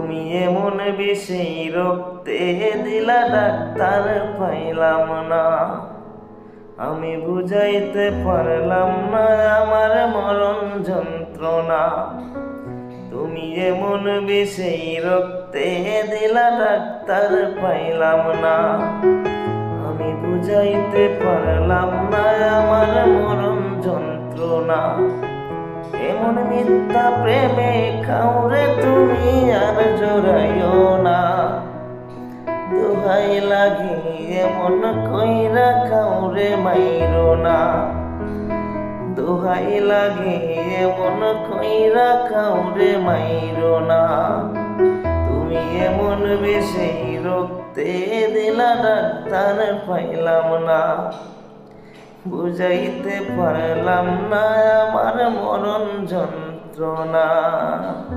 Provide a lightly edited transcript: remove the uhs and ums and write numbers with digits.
তুমি এমন বিষে রক্তে দিলা ডাক্তার পাইলাম না। আমি বুঝাইতে পারলাম না আমার মরণ যন্ত্রণা। তুমি এমন বিষে রক্তে দিলা ডাক্তার পাইলাম না। আমি বুঝাইতে পারলাম না আমার মরণ যন্ত্রণা। এমন মিথ্যা প্রেমে কাউরে তুমি আর জড়াইও না। দোহাই লাগে এমন কইরা কাউরে মাইরো না। দোহাই লাগে এমন কইরা কাউরে মাইরো না। তুমি এমন বেশি রক্তে দিলা ডাক্তার পাইলাম না। বুঝাইতে পারলাম না আমার মরণ যন্ত্রণা।